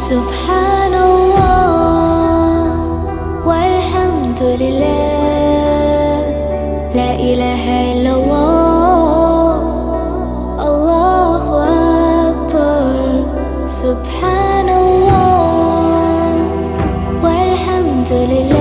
سبحان الله والحمد لله، لا إله إلا الله، الله أكبر. سبحان الله والحمد لله.